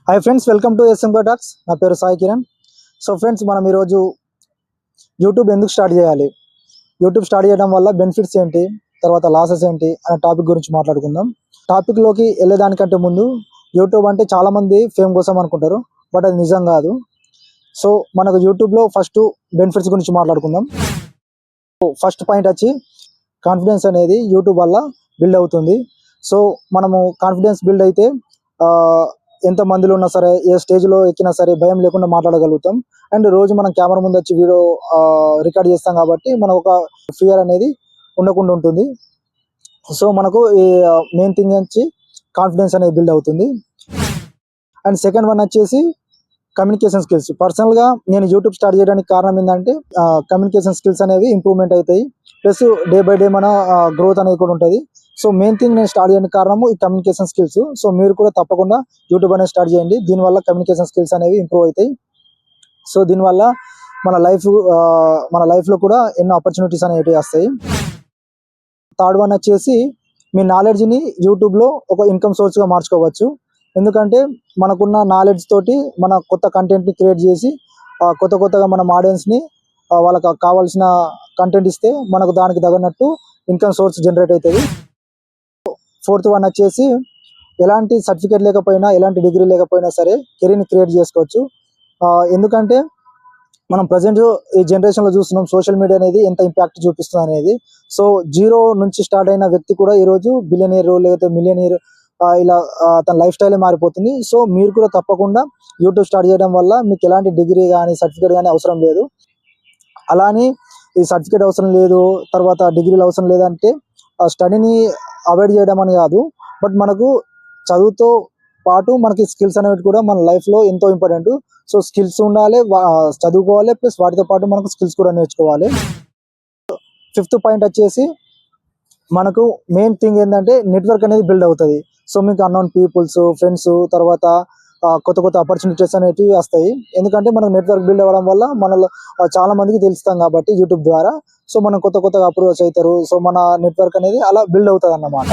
Hi friends, welcome to SMK talks. నా పేరు Sai Kiran. So friends, మనం ఈరోజు యూట్యూబ్ ఎందుకు స్టార్ట్ చేయాలి, యూట్యూబ్ స్టార్ట్ చేయడం వల్ల బెనిఫిట్స్ ఏంటి, తర్వాత లాసెస్ ఏంటి అనే టాపిక్ గురించి మాట్లాడుకుందాం. టాపిక్లోకి వెళ్ళేదానికంటే ముందు, యూట్యూబ్ అంటే చాలామంది ఫేమ్ కోసం అనుకుంటారు, బట్ అది నిజం కాదు. సో మనకు యూట్యూబ్లో ఫస్ట్ బెనిఫిట్స్ గురించి మాట్లాడుకుందాం. ఫస్ట్ పాయింట్ వచ్చి కాన్ఫిడెన్స్ అనేది యూట్యూబ్ వల్ల బిల్డ్ అవుతుంది. సో మనము కాన్ఫిడెన్స్ బిల్డ్ అయితే ఎంత మందిలో ఉన్నా సరే, ఏ స్టేజ్లో ఎక్కినా సరే భయం లేకుండా మాట్లాడగలుగుతాం. అండ్ రోజు మనం కెమెరా ముందు వచ్చి వీడియో రికార్డ్ చేస్తాం కాబట్టి మనకు ఒక ఫియర్ అనేది ఉండకుండా ఉంటుంది. సో మనకు ఈ మెయిన్ థింగ్ వచ్చి కాన్ఫిడెన్స్ అనేది బిల్డ్ అవుతుంది. అండ్ సెకండ్ వన్ వచ్చేసి కమ్యూనికేషన్ స్కిల్స్. పర్సనల్గా నేను యూట్యూబ్ స్టార్ట్ చేయడానికి కారణం ఏంటంటే కమ్యూనికేషన్ స్కిల్స్ అనేవి ఇంప్రూవ్మెంట్ అవుతాయి, ప్లస్ డే బై డే మన గ్రోత్ అనేది కూడా ఉంటుంది. సో మెయిన్ థింగ్ నేను స్టార్ట్ చేయడానికి కారణము ఈ కమ్యూనికేషన్ స్కిల్స్. సో మీరు కూడా తప్పకుండా యూట్యూబ్ అనేది స్టార్ట్ చేయండి. దీనివల్ల కమ్యూనికేషన్ స్కిల్స్ అనేవి ఇంప్రూవ్ అవుతాయి. సో దీనివల్ల మన లైఫ్లో కూడా ఎన్నో ఆపర్చునిటీస్ అనేవి వస్తాయి. థర్డ్ వన్ వచ్చేసి మీ నాలెడ్జ్ని యూట్యూబ్లో ఒక ఇన్కమ్ సోర్స్గా మార్చుకోవచ్చు. ఎందుకంటే మనకున్న నాలెడ్జ్ తోటి మన కొత్త కంటెంట్ని క్రియేట్ చేసి కొత్తగా మనం ఆడియన్స్ని వాళ్ళకి కావాల్సిన కంటెంట్ ఇస్తే మనకు దానికి తగినట్టు ఇన్కమ్ సోర్స్ జనరేట్ అవుతుంది. ఫోర్త్ వన్ వచ్చేసి ఎలాంటి సర్టిఫికేట్ లేకపోయినా, ఎలాంటి డిగ్రీ లేకపోయినా సరే కెరీర్ని క్రియేట్ చేసుకోవచ్చు. ఎందుకంటే మనం ప్రజెంట్ ఈ జనరేషన్లో చూస్తున్నాం సోషల్ మీడియా అనేది ఎంత ఇంపాక్ట్ చూపిస్తుంది అనేది. సో జీరో నుంచి స్టార్ట్ అయిన వ్యక్తి కూడా ఈరోజు బిలియనీర్ లేకపోతే మిలియనీర్ ఇలా తన లైఫ్ స్టైలే మారిపోతుంది. సో మీరు కూడా తప్పకుండా యూట్యూబ్ స్టార్ట్ చేయడం వల్ల మీకు ఎలాంటి డిగ్రీ కానీ సర్టిఫికేట్ కానీ అవసరం లేదు. అలానే ఈ సర్టిఫికేట్ అవసరం లేదు, తర్వాత డిగ్రీలు అవసరం లేదంటే స్టడీని అవాయిడ్ చేయడం అని కాదు, బట్ మనకు చదువుతో పాటు మనకి స్కిల్స్ అనేవి కూడా మన లైఫ్లో ఎంతో ఇంపార్టెంట్. సో స్కిల్స్ ఉండాలి, చదువుకోవాలి, ప్లస్ వాటితో పాటు మనకు స్కిల్స్ కూడా నేర్చుకోవాలి. ఫిఫ్త్ పాయింట్ వచ్చేసి మనకు మెయిన్ థింగ్ ఏంటంటే నెట్వర్క్ అనేది బిల్డ్ అవుతుంది. సో మీకు అన్నోన్ పీపుల్స్, ఫ్రెండ్స్, తర్వాత కొత్త ఆపర్చునిటీస్ అనేవి వస్తాయి. ఎందుకంటే మనకు నెట్వర్క్ బిల్డ్ అవ్వడం వల్ల మనలో చాలా మందికి తెలుస్తాం కాబట్టి యూట్యూబ్ ద్వారా. సో మనం కొత్తగా అప్రోచ్ అవుతారు. సో మన నెట్వర్క్ అనేది అలా బిల్డ్ అవుతుంది అన్నమాట.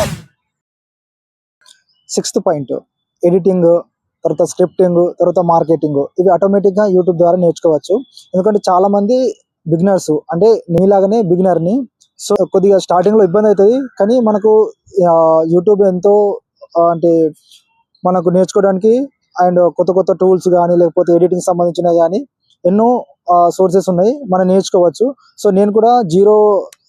సిక్స్త్ పాయింట్ ఎడిటింగ్, తర్వాత స్క్రిప్టింగ్, తర్వాత మార్కెటింగ్. ఇవి ఆటోమేటిక్గా యూట్యూబ్ ద్వారా నేర్చుకోవచ్చు. ఎందుకంటే చాలామంది బిగినర్స్, అంటే నీలాగానే బిగినర్ని. సో కొద్దిగా స్టార్టింగ్లో ఇబ్బంది అవుతుంది, కానీ మనకు యూట్యూబ్ ఎంతో అంటే మనకు నేర్చుకోవడానికి అండ్ కొత్త టూల్స్ కానీ లేకపోతే ఎడిటింగ్ సంబంధించిన కానీ ఎన్నో సోర్సెస్ ఉన్నాయి, మనం నేర్చుకోవచ్చు. సో నేను కూడా జీరో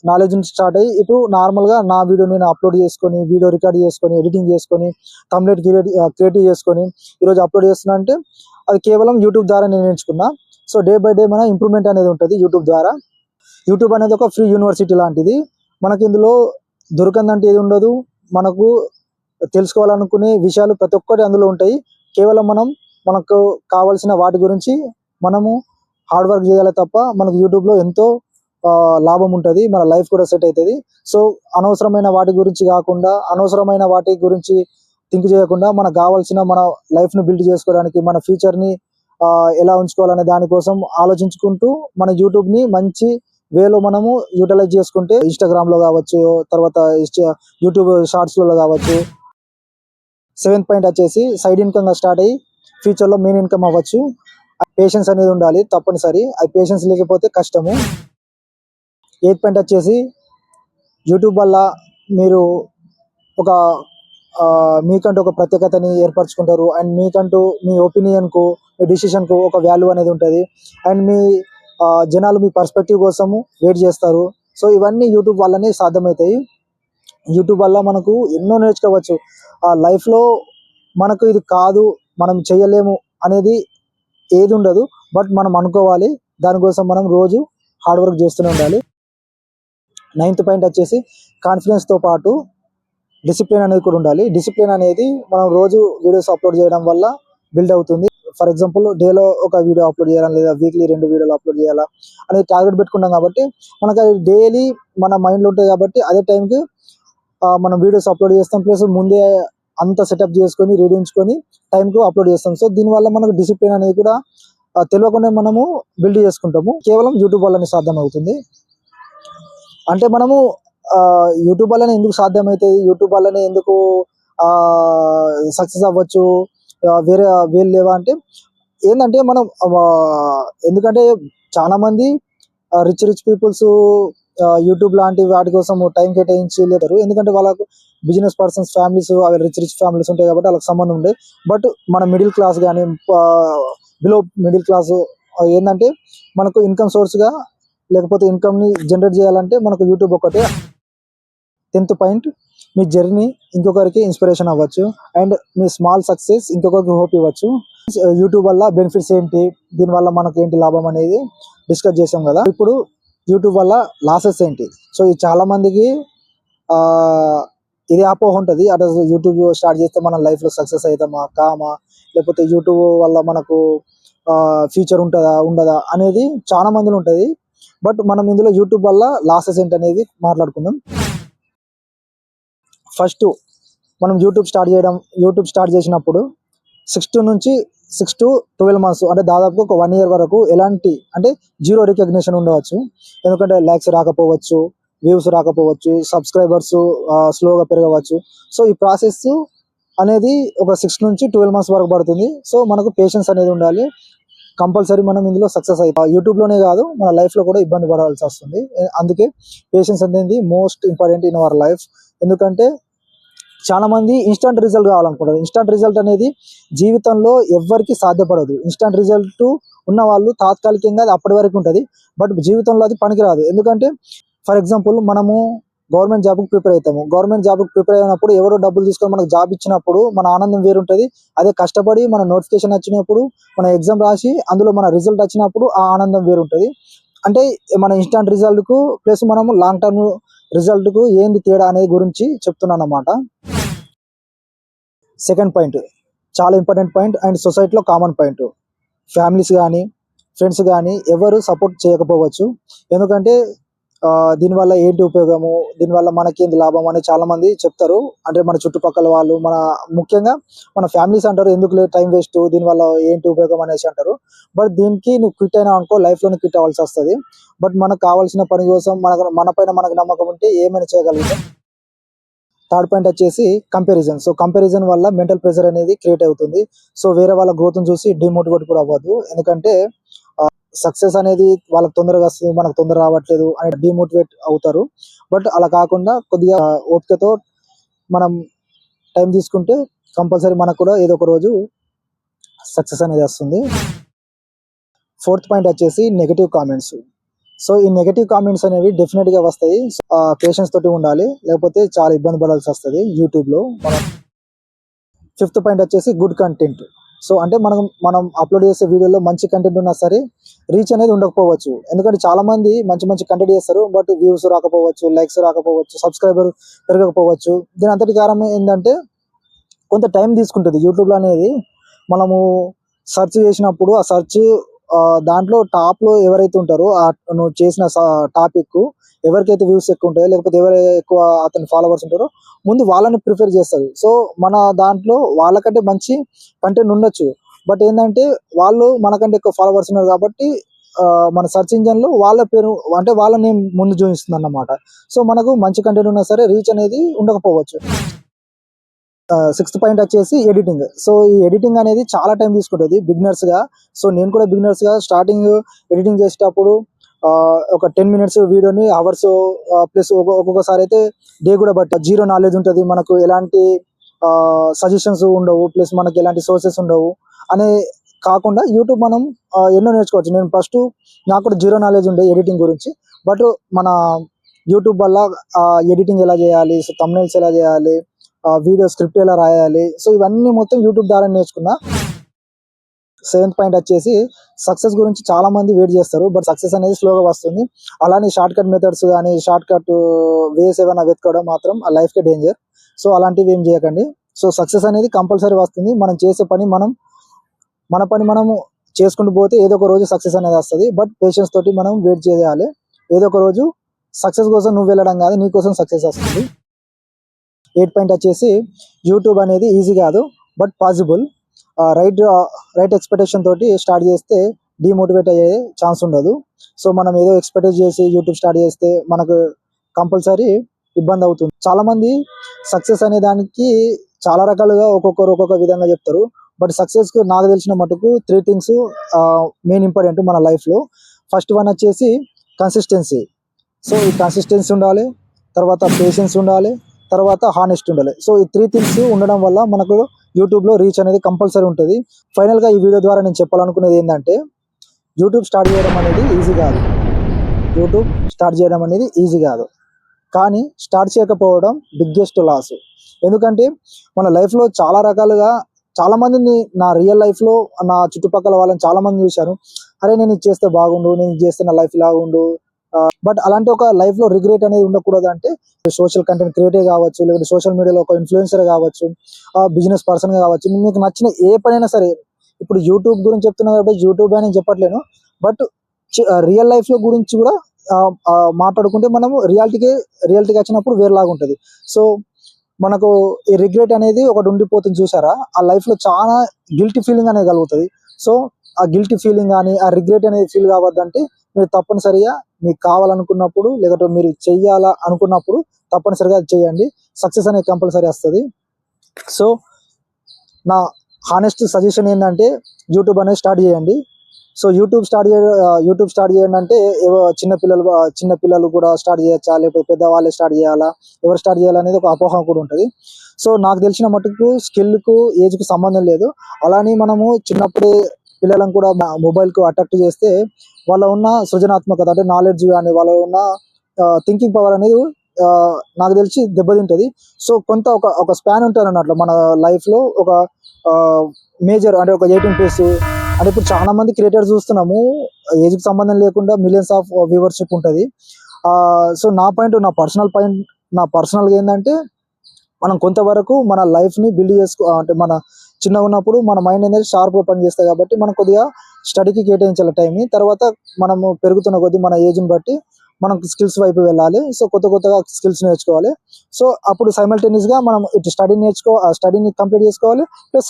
నాలెడ్జ్ నుంచి స్టార్ట్ అయ్యి ఇప్పుడు నార్మల్గా నా వీడియో నేను అప్లోడ్ చేసుకొని, వీడియో రికార్డ్ చేసుకొని, ఎడిటింగ్ చేసుకొని, థంబ్నెయిల్ క్రియేటివ్ చేసుకొని ఈరోజు అప్లోడ్ చేస్తున్నా అంటే అది కేవలం యూట్యూబ్ ద్వారా నేను నేర్చుకున్నా. సో డే బై డే మన ఇంప్రూవ్మెంట్ అనేది ఉంటుంది యూట్యూబ్ ద్వారా. యూట్యూబ్ అనేది ఒక ఫ్రీ యూనివర్సిటీ లాంటిది. మనకి ఇందులో దొరకందంటే ఏది ఉండదు. మనకు తెలుసుకోవాలనుకునే విషయాలు ప్రతి ఒక్కటి అందులో ఉంటాయి. కేవలం మనకు కావాల్సిన వాటి గురించి మనము హార్డ్ వర్క్ చేయాలి తప్ప మనకు యూట్యూబ్లో ఎంతో లాభం ఉంటుంది, మన లైఫ్ కూడా సెట్ అవుతుంది. సో అనవసరమైన వాటి గురించి కాకుండా, అనవసరమైన వాటి గురించి థింక్ చేయకుండా మనకు కావాల్సిన మన లైఫ్ను బిల్డ్ చేసుకోవడానికి, మన ఫ్యూచర్ని ఎలా ఉంచుకోవాలనే దానికోసం ఆలోచించుకుంటూ మన యూట్యూబ్ని మంచి వేలో మనము యూటిలైజ్ చేసుకుంటే, ఇన్స్టాగ్రామ్లో కావచ్చు, తర్వాత యూట్యూబ్ షార్ట్స్లలో కావచ్చు. సెవెంత్ పాయింట్ వచ్చేసి సైడ్ ఇన్కమ్గా స్టార్ట్ అయ్యి ఫ్యూచర్లో మెయిన్ ఇన్కమ్ అవ్వచ్చు. పేషెన్స్ అనేది ఉండాలి తప్పనిసరి, అది పేషెన్స్ లేకపోతే కష్టము. ఎయిత్ పాయింట్ వచ్చేసి యూట్యూబ్ వల్ల మీరు ఒక మీకంటూ ఒక ప్రత్యేకతని ఏర్పరచుకుంటారు. అండ్ మీకంటూ మీ ఒపీనియన్కు, మీ డిసిషన్కు ఒక వాల్యూ అనేది ఉంటుంది. అండ్ మీ జనాలు మీ పర్స్పెక్టివ్ కోసము వెయిట్ చేస్తారు. సో ఇవన్నీ యూట్యూబ్ వల్లనే సాధ్యమవుతాయి. యూట్యూబ్ వల్ల మనకు ఎన్నో నేర్చుకోవచ్చు. లైఫ్లో మనకు ఇది కాదు, మనం చేయలేము అనేది ఏది ఉండదు, బట్ మనం అనుకోవాలి. దానికోసం మనం రోజు హార్డ్ వర్క్ చేస్తూనే ఉండాలి. నైన్త్ పాయింట్ వచ్చేసి కాన్ఫిడెన్స్తో పాటు డిసిప్లిన్ అనేది కూడా ఉండాలి. డిసిప్లిన్ అనేది మనం రోజు వీడియోస్ అప్లోడ్ చేయడం వల్ల బిల్డ్ అవుతుంది. ఫర్ ఎగ్జాంపుల్ డేలో ఒక వీడియో అప్లోడ్ చేయాలా, లేదా వీక్లీ 2 వీడియోలు అప్లోడ్ చేయాలా అనేది టార్గెట్ పెట్టుకున్నాం కాబట్టి మనకు అది డైలీ మన మైండ్లో ఉంటుంది. కాబట్టి అదే టైంకి మనం వీడియోస్ అప్లోడ్ చేస్తాం, ప్లస్ ముందే అంతా సెటప్ చేసుకొని రెడీ ఉంచుకొని టైంకు అప్లోడ్ చేస్తాం. సో దీనివల్ల మనకు డిసిప్లిన్ అనేది కూడా తెలియకుండా మనము బిల్డ్ చేసుకుంటాము. కేవలం యూట్యూబ్ వల్లనే సాధ్యం అవుతుంది. అంటే మనము యూట్యూబ్ వల్లనే ఎందుకు సాధ్యమవుతుంది, యూట్యూబ్ వల్లనే ఎందుకు సక్సెస్ అవ్వచ్చు, వేరే వేలు లేవా అంటే ఏంటంటే మనం ఎందుకంటే చాలా మంది రిచ్ పీపుల్స్ యూట్యూబ్ లాంటి వాటి కోసం టైం కేటాయించి లేరు, ఎందుకంటే వాళ్ళకు బిజినెస్ పర్సన్స్ ఫ్యామిలీస్ అవి రిచ్ ఫ్యామిలీస్ ఉంటాయి కాబట్టి వాళ్ళకి సంబంధం ఉంటాయి. బట్ మన మిడిల్ క్లాస్ కానీ బిలో మిడిల్ క్లాస్ ఏంటంటే మనకు ఇన్కమ్ సోర్స్గా లేకపోతే ఇన్కమ్ని జనరేట్ చేయాలంటే మనకు యూట్యూబ్ ఒకటే. 10th పాయింట్, మీ జర్నీ ఇంకొకరికి ఇన్స్పిరేషన్ అవ్వచ్చు అండ్ మీ స్మాల్ సక్సెస్ ఇంకొకరికి హోప్ ఇవ్వచ్చు. యూట్యూబ్ వల్ల బెనిఫిట్స్ ఏంటి, దీనివల్ల మనకు ఏంటి లాభం అనేది డిస్కస్ చేసాం కదా. ఇప్పుడు యూట్యూబ్ వల్ల లాసెస్ ఏంటి. సో ఇది చాలా మందికి ఇది అపోహ ఉంటుంది, అటు యూట్యూబ్ స్టార్ట్ చేస్తే మనం లైఫ్లో సక్సెస్ అవుతామా కామా, లేకపోతే యూట్యూబ్ వల్ల మనకు ఫ్యూచర్ ఉంటుందా ఉండదా అనేది చాలా మందిలో ఉంటుంది. బట్ మనం ఇందులో యూట్యూబ్ వల్ల లాసెస్ ఏంటి అనేది మాట్లాడుకుందాం. ఫస్ట్ మనం యూట్యూబ్ స్టార్ట్ చేసినప్పుడు 6 to 12 months అంటే దాదాపు ఒక 1 year వరకు ఎలాంటి అంటే జీరో రికగ్నిషన్ ఉండవచ్చు. ఎందుకంటే లైక్స్ రాకపోవచ్చు, వ్యూస్ రాకపోవచ్చు, సబ్స్క్రైబర్స్ స్లోగా పెరగవచ్చు. సో ఈ ప్రాసెస్ అనేది ఒక 6 నుంచి 12 months వరకు పడుతుంది. సో మనకు పేషెన్స్ అనేది ఉండాలి. కంపల్సరీ మనం ఇందులో సక్సెస్ అవుతాం. యూట్యూబ్లోనే కాదు మన లైఫ్లో కూడా ఇబ్బంది పడాల్సి వస్తుంది. అందుకే పేషెన్స్ అనేది most important in our life. ఎందుకంటే చాలా మంది ఇన్స్టంట్ రిజల్ట్ కావాలనుకుంటారు. ఇన్స్టంట్ రిజల్ట్ అనేది జీవితంలో ఎవ్వరికి సాధ్యపడదు. ఇన్స్టంట్ రిజల్ట్ ఉన్న వాళ్ళు తాత్కాలికంగా అది అప్పటి వరకు ఉంటుంది, బట్ జీవితంలో అది పనికిరాదు. ఎందుకంటే ఫర్ ఎగ్జాంపుల్ మనము గవర్నమెంట్ జాబ్కి ప్రిపేర్ అవుతాము. గవర్నమెంట్ జాబ్కి ప్రిపేర్ అయినప్పుడు ఎవరో డబ్బులు తీసుకొని మనకు జాబ్ ఇచ్చినప్పుడు మన ఆనందం వేరుంటుంది. అదే కష్టపడి మన నోటిఫికేషన్ వచ్చినప్పుడు, మన ఎగ్జామ్ రాసి అందులో మన రిజల్ట్ వచ్చినప్పుడు ఆ ఆనందం వేరుంటుంది. అంటే మన ఇన్స్టంట్ రిజల్ట్కు ప్లస్ మనము లాంగ్ టర్మ్ రిజల్ట్కు ఏంది తేడా అనేది గురించి చెప్తున్నాను అన్నమాట. సెకండ్ పాయింట్ చాలా ఇంపార్టెంట్ పాయింట్ అండ్ సొసైటీలో కామన్ పాయింట్. ఫ్యామిలీస్ కానీ ఫ్రెండ్స్ కానీ ఎవరు సపోర్ట్ చేయకపోవచ్చు. ఎందుకంటే దీనివల్ల ఏంటి ఉపయోగము, దీనివల్ల మనకేంటి లాభం అని చాలా మంది చెప్తారు. అంటే మన చుట్టుపక్కల వాళ్ళు, మన ముఖ్యంగా మన ఫ్యామిలీస్ అంటారు ఎందుకు టైం వేస్ట్, దీనివల్ల ఏంటి ఉపయోగం అనేసి అంటారు. బట్ దీనికి నువ్వు క్విట్ అయినా అనుకో లైఫ్లో క్విట్ అవ్వాల్సి వస్తుంది. బట్ మనకు కావాల్సిన పని కోసం మన పైన మనకు నమ్మకం ఉంటే ఏమైనా చేయగలుగుతాం. థర్డ్ పాయింట్ వచ్చేసి కంపారిజన్. సో కంపారిజన్ వల్ల మెంటల్ ప్రెషర్ అనేది క్రియేట్ అవుతుంది. సో వేరే వాళ్ళ గ్రోత్ని చూసి డిమోటివేట్ కూడా అవ్వద్దు. ఎందుకంటే సక్సెస్ అనేది వాళ్ళకి తొందరగా వస్తుంది, మనకు తొందర రావట్లేదు అని డిమోటివేట్ అవుతారు. బట్ అలా కాకుండా కొద్దిగా ఓపికతో మనం టైం తీసుకుంటే కంపల్సరీ మనకు కూడా ఏదో ఒక రోజు సక్సెస్ అనేది వస్తుంది. ఫోర్త్ పాయింట్ వచ్చేసి నెగటివ్ కామెంట్స్. సో ఈ నెగటివ్ కామెంట్స్ అనేవి డెఫినెట్గా వస్తాయి. పేషెన్స్ తోటి ఉండాలి, లేకపోతే చాలా ఇబ్బంది పడాల్సి వస్తుంది యూట్యూబ్లో. మనం ఫిఫ్త్ పాయింట్ వచ్చేసి గుడ్ కంటెంట్. సో అంటే మనం అప్లోడ్ చేసే వీడియోలో మంచి కంటెంట్ ఉన్నా సరే రీచ్ అనేది ఉండకపోవచ్చు. ఎందుకంటే చాలా మంది మంచి కంటెంట్ చేస్తారు, బట్ వ్యూస్ రాకపోవచ్చు, లైక్స్ రాకపోవచ్చు, సబ్స్క్రైబర్ పెరగకపోవచ్చు. దీని అంతటి కారణం ఏంటంటే కొంత టైం తీసుకుంటుంది యూట్యూబ్లో అనేది. మనము సెర్చ్ చేసినప్పుడు ఆ సెర్చ్ దాంట్లో టాప్లో ఎవరైతే ఉంటారో నువ్వు చేసిన టాపిక్ ఎవరికైతే వ్యూస్ ఎక్కువ ఉంటాయో, లేకపోతే ఎవరైతే ఎక్కువ అతని ఫాలోవర్స్ ఉంటారో ముందు వాళ్ళని ప్రిఫర్ చేస్తారు. సో మన దాంట్లో వాళ్ళకంటే మంచి కంటెంట్ ఉండొచ్చు, బట్ ఏంటంటే వాళ్ళు మనకంటే ఎక్కువ ఫాలోవర్స్ ఉన్నారు కాబట్టి మన సెర్చ్ ఇంజన్లో వాళ్ళ పేరు అంటే వాళ్ళ నేమ్ ముందు చూపిస్తుంది అన్నమాట. సో మనకు మంచి కంటెంట్ ఉన్నా సరే రీచ్ అనేది ఉండకపోవచ్చు. సిక్స్త్ పాయింట్ వచ్చేసి ఎడిటింగ్. సో ఈ ఎడిటింగ్ అనేది చాలా టైం తీసుకుంటుంది బిగినర్స్గా. సో నేను కూడా బిగినర్స్గా స్టార్టింగ్ ఎడిటింగ్ చేసేటప్పుడు ఒక 10 minutes వీడియోని అవర్స్ ప్లస్ ఒక్కొక్కసారి అయితే డే కూడా బట్ జీరో నాలెడ్జ్ ఉంటుంది, మనకు ఎలాంటి సజెషన్స్ ఉండవు, ప్లస్ మనకి ఎలాంటి సోర్సెస్ ఉండవు అనే కాకుండా యూట్యూబ్ మనం ఎన్నో నేర్చుకోవచ్చు. నేను ఫస్ట్ నాకు కూడా జీరో నాలెడ్జ్ ఉండే ఎడిటింగ్ గురించి, బట్ మన యూట్యూబ్ వల్ల ఎడిటింగ్ ఎలా చేయాలి, సో థంబ్నెయిల్స్ ఎలా చేయాలి, వీడియో స్క్రిప్ట్ ఎలా రాయాలి, సో ఇవన్నీ మొత్తం యూట్యూబ్ ద్వారా నేర్చుకున్నా. సెవెంత్ పాయింట్ వచ్చేసి సక్సెస్ గురించి చాలా మంది వెయిట్ చేస్తారు, బట్ సక్సెస్ అనేది స్లోగా వస్తుంది. అలానే షార్ట్ కట్ మెథడ్స్ కానీ షార్ట్ కట్ వేస్ ఏమైనా వెతుకోవడం మాత్రం ఆ లైఫ్కి డేంజర్. సో అలాంటివి ఏం చేయకండి. సో సక్సెస్ అనేది కంపల్సరీ వస్తుంది. మనం చేసే పని మన పని మనము చేసుకుంటూ పోతే ఏదో ఒక రోజు సక్సెస్ అనేది వస్తుంది. బట్ పేషెన్స్ తోటి మనం వెయిట్ చేయాలి. ఏదో ఒక రోజు సక్సెస్ కోసం నువ్వు వెళ్ళడం కాదు, నీ కోసం సక్సెస్ వస్తుంది. 8th పాయింట్ వచ్చేసి యూట్యూబ్ అనేది ఈజీ కాదు, బట్ పాసిబుల్. రైట్ ఎక్స్పెక్టేషన్ తోటి స్టార్ట్ చేస్తే డిమోటివేట్ అయ్యే ఛాన్స్ ఉండదు. సో మనం ఏదో ఎక్స్పెక్ట్ చేసి యూట్యూబ్ స్టార్ట్ చేస్తే మనకు కంపల్సరీ ఇబ్బంది అవుతుంది. చాలా మంది సక్సెస్ అనే దానికి చాలా రకాలుగా ఒక్కొక్కరు ఒక్కొక్క విధంగా చెప్తారు. బట్ సక్సెస్ కు నాకు తెలిసిన మటుకు 3 థింగ్స్ మెయిన్ ఇంపార్టెంట్ మన లైఫ్ లో. ఫస్ట్ వన్ వచ్చేసి కన్సిస్టెన్సీ. సో ఈ కన్సిస్టెన్సీ ఉండాలి, తర్వాత పేషెన్స్ ఉండాలి, తర్వాత హానెస్ట్ ఉండాలి. సో ఈ 3 థింగ్స్ ఉండడం వల్ల మనకు యూట్యూబ్ లో రీచ్ అనేది కంపల్సరీ ఉంటుంది. ఫైనల్ గా ఈ వీడియో ద్వారా నేను చెప్పాలనుకునేది ఏంటంటే, యూట్యూబ్ స్టార్ట్ చేయడం అనేది ఈజీ కాదు. యూట్యూబ్ స్టార్ట్ చేయడం అనేది ఈజీ కాదు, కానీ స్టార్ట్ చేయకపోవడం బిగ్గెస్ట్ లాస్. ఎందుకంటే మన లైఫ్లో చాలా రకాలుగా చాలా మందిని నా రియల్ లైఫ్లో నా చుట్టుపక్కల వాళ్ళని చాలా మంది చూశాను. అరే నేను ఇది చేస్తే బాగుండు, నేను ఇది చేస్తే నా లైఫ్ ఇలా ఉండు. బట్ అలాంటి ఒక లైఫ్లో రిగ్రెట్ అనేది ఉండకూడదు. అంటే సోషల్ కంటెంట్ క్రియేటర్ కావచ్చు, లేకపోతే సోషల్ మీడియాలో ఒక ఇన్ఫ్లుయెన్సర్ కావచ్చు, బిజినెస్ పర్సన్ కావచ్చు, మీకు నచ్చిన ఏ పనైనా సరే. ఇప్పుడు యూట్యూబ్ గురించి చెప్తున్నా కాబట్టి యూట్యూబ్ అని చెప్పట్లేను, బట్ రియల్ లైఫ్లో గురించి కూడా మాట్లాడుకుంటే మనము రియాలిటీకి వచ్చినప్పుడు వేరేలాగా ఉంటుంది. సో మనకు ఈ రిగ్రెట్ అనేది ఒకటి ఉండిపోతుంది చూసారా, ఆ లైఫ్లో చాలా గిల్టీ ఫీలింగ్ అనేది కలుగుతుంది. సో ఆ గిల్టీ ఫీలింగ్ కానీ ఆ రిగ్రెట్ అనేది ఫీల్ కావద్దంటే మీరు తప్పనిసరిగా మీకు కావాలనుకున్నప్పుడు, లేకపోతే మీరు చెయ్యాలా అనుకున్నప్పుడు తప్పనిసరిగా అది చేయండి. సక్సెస్ అనేది కంపల్సరీ వస్తుంది. సో నా హానెస్ట్ సజెషన్ ఏంటంటే యూట్యూబ్ అనేది స్టార్ట్ చేయండి. సో యూట్యూబ్ స్టార్ట్ చేయండి అంటే చిన్న పిల్లలు కూడా స్టార్ట్ చేయొచ్చా, లేకపోతే పెద్దవాళ్ళే స్టార్ట్ చేయాలా, ఎవరు స్టార్ట్ చేయాలనేది ఒక అపోహ కూడా ఉంటుంది. సో నాకు తెలిసిన మటుకు స్కిల్కు ఏజ్కు సంబంధం లేదు. అలానే మనము చిన్నప్పుడే పిల్లలను కూడా మొబైల్కు అట్రాక్ట్ చేస్తే వాళ్ళ ఉన్న సృజనాత్మకత అంటే నాలెడ్జ్ కానీ వాళ్ళ ఉన్న థింకింగ్ పవర్ అనేది నాకు తెలిసి దెబ్బతింటుంది. సో కొంత ఒక స్పాన్ ఉంటుంది అన్నట్లు మన లైఫ్లో ఒక మేజర్ అంటే ఒక 18+ అంటే ఇప్పుడు చాలా మంది క్రియేటర్స్ చూస్తున్నాము, ఏజ్కి సంబంధం లేకుండా మిలియన్స్ ఆఫ్ వ్యూవర్షిప్ ఉంటుంది. సో నా పర్సనల్గా ఏంటంటే, మనం కొంతవరకు మన లైఫ్ని బిల్డ్ అంటే మన చిన్నగా ఉన్నప్పుడు మన మైండ్ అనేది షార్ప్గా పనిచేస్తాయి కాబట్టి మనం కొద్దిగా స్టడీకి కేటాయించాలి టైంని. తర్వాత మనము పెరుగుతున్న కొద్దీ మన ఏజ్ని బట్టి మనం స్కిల్స్ వైపు వెళ్ళాలి. సో కొత్తగా స్కిల్స్ నేర్చుకోవాలి. సో అప్పుడు సైమల్టేనియస్గా మనం ఇటు స్టడీని కంప్లీట్ చేసుకోవాలి, ప్లస్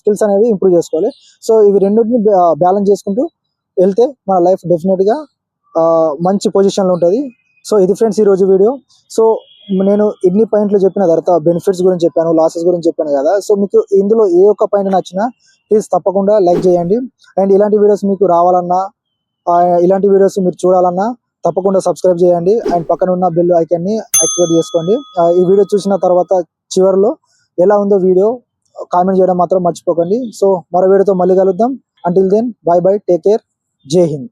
స్కిల్స్ అనేవి ఇంప్రూవ్ చేసుకోవాలి. సో ఇవి రెండింటిని బ్యాలెన్స్ చేసుకుంటూ వెళ్తే మన లైఫ్ డెఫినెట్గా మంచి పొజిషన్లో ఉంటుంది. సో ఇది ఫ్రెండ్స్ ఈరోజు వీడియో. సో నేను ఇన్ని పాయింట్లు చెప్పిన తర్వాత బెనిఫిట్స్ గురించి చెప్పాను, లాసెస్ గురించి చెప్పాను కదా. సో మీకు ఇందులో ఏ ఒక్క పాయింట్ నచ్చినా ప్లీజ్ తప్పకుండా లైక్ చేయండి. అండ్ ఇలాంటి వీడియోస్ మీకు రావాలన్నా, ఇలాంటి వీడియోస్ మీరు చూడాలన్నా తప్పకుండా సబ్స్క్రైబ్ చేయండి. అండ్ పక్కన ఉన్న బెల్ ఐకాన్ని యాక్టివేట్ చేసుకోండి. ఈ వీడియో చూసిన తర్వాత చివరిలో ఎలా ఉందో వీడియో కామెంట్ చేయడం మాత్రం మర్చిపోకండి. సో మరో వీడియోతో మళ్ళీ కలుద్దాం. Until then bye bye, take care, జై హింద్.